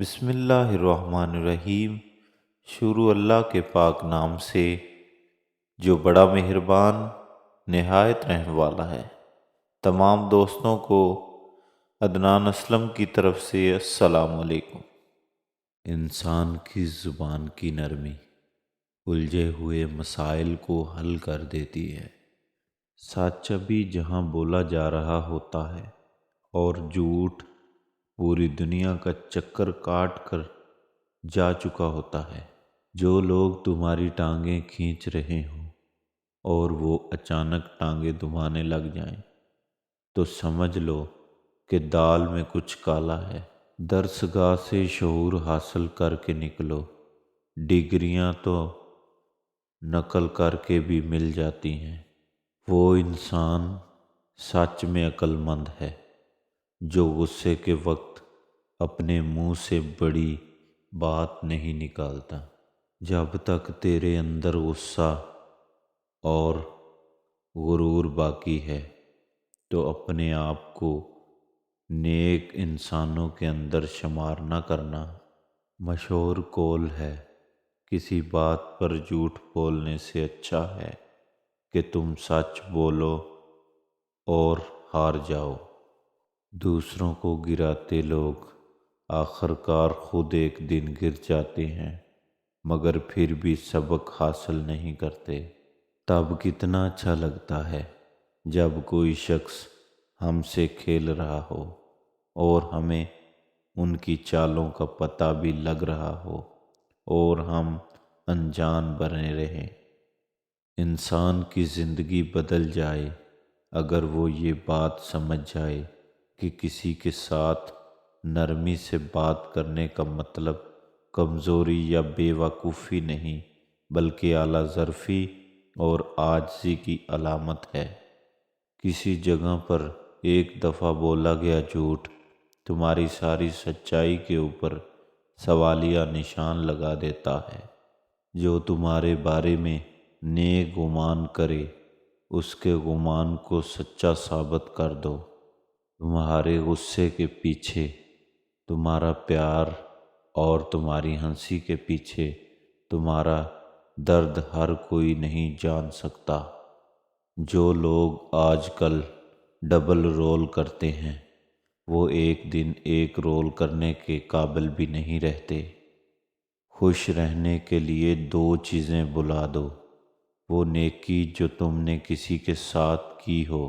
بسم اللہ الرحمن الرحیم۔ شروع اللہ کے پاک نام سے جو بڑا مہربان نہایت رحم والا ہے۔ تمام دوستوں کو عدنان اسلم کی طرف سے السلام علیکم۔ انسان کی زبان کی نرمی الجھے ہوئے مسائل کو حل کر دیتی ہے۔ سچ بھی جہاں بولا جا رہا ہوتا ہے اور جھوٹ پوری دنیا کا چکر کاٹ کر جا چکا ہوتا ہے۔ جو لوگ تمہاری ٹانگیں کھینچ رہے ہوں اور وہ اچانک ٹانگیں دبانے لگ جائیں تو سمجھ لو کہ دال میں کچھ کالا ہے۔ درسگاہ سے شعور حاصل کر کے نکلو، ڈگریاں تو نقل کر کے بھی مل جاتی ہیں۔ وہ انسان سچ میں عقل مند ہے جو غصے کے وقت اپنے منہ سے بڑی بات نہیں نکالتا۔ جب تک تیرے اندر غصہ اور غرور باقی ہے تو اپنے آپ کو نیک انسانوں کے اندر شمار نہ کرنا۔ مشہور قول ہے، کسی بات پر جھوٹ بولنے سے اچھا ہے کہ تم سچ بولو اور ہار جاؤ۔ دوسروں کو گراتے لوگ آخر کار خود ایک دن گر جاتے ہیں مگر پھر بھی سبق حاصل نہیں کرتے۔ تب کتنا اچھا لگتا ہے جب کوئی شخص ہم سے کھیل رہا ہو اور ہمیں ان کی چالوں کا پتہ بھی لگ رہا ہو اور ہم انجان بنے رہیں۔ انسان کی زندگی بدل جائے اگر وہ یہ بات سمجھ جائے کہ کسی کے ساتھ نرمی سے بات کرنے کا مطلب کمزوری یا بے وقوفی نہیں بلکہ اعلیٰ ظرفی اور عاجزی کی علامت ہے۔ کسی جگہ پر ایک دفعہ بولا گیا جھوٹ تمہاری ساری سچائی کے اوپر سوالیہ نشان لگا دیتا ہے۔ جو تمہارے بارے میں نیک گمان کرے اس کے گمان کو سچا ثابت کر دو۔ تمہارے غصے کے پیچھے تمہارا پیار اور تمہاری ہنسی کے پیچھے تمہارا درد ہر کوئی نہیں جان سکتا۔ جو لوگ آج کل ڈبل رول کرتے ہیں وہ ایک دن ایک رول کرنے کے قابل بھی نہیں رہتے۔ خوش رہنے کے لیے دو چیزیں بلا دو، وہ نیکی جو تم نے کسی کے ساتھ کی ہو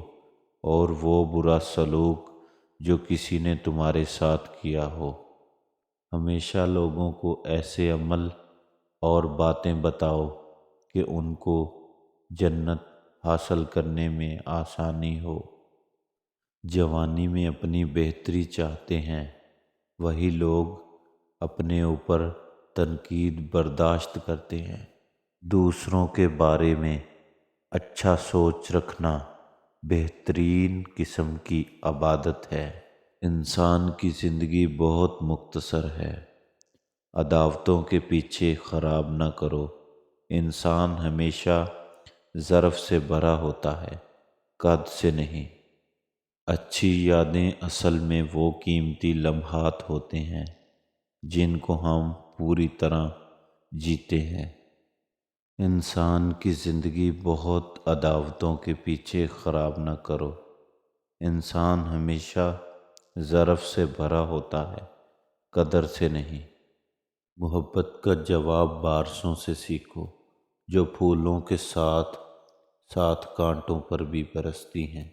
اور وہ برا سلوک جو کسی نے تمہارے ساتھ کیا ہو۔ ہمیشہ لوگوں کو ایسے عمل اور باتیں بتاؤ کہ ان کو جنت حاصل کرنے میں آسانی ہو۔ جوانی میں اپنی بہتری چاہتے ہیں وہی لوگ اپنے اوپر تنقید برداشت کرتے ہیں۔ دوسروں کے بارے میں اچھا سوچ رکھنا بہترین قسم کی عبادت ہے۔ انسان کی زندگی بہت مختصر ہے، عداوتوں کے پیچھے خراب نہ کرو۔ انسان ہمیشہ ظرف سے بھرا ہوتا ہے، قد سے نہیں۔ اچھی یادیں اصل میں وہ قیمتی لمحات ہوتے ہیں جن کو ہم پوری طرح جیتے ہیں۔ انسان کی زندگی بہت عداوتوں کے پیچھے خراب نہ کرو۔ انسان ہمیشہ ظرف سے بھرا ہوتا ہے، قدر سے نہیں۔ محبت کا جواب بارشوں سے سیکھو جو پھولوں کے ساتھ ساتھ کانٹوں پر بھی برستی ہیں۔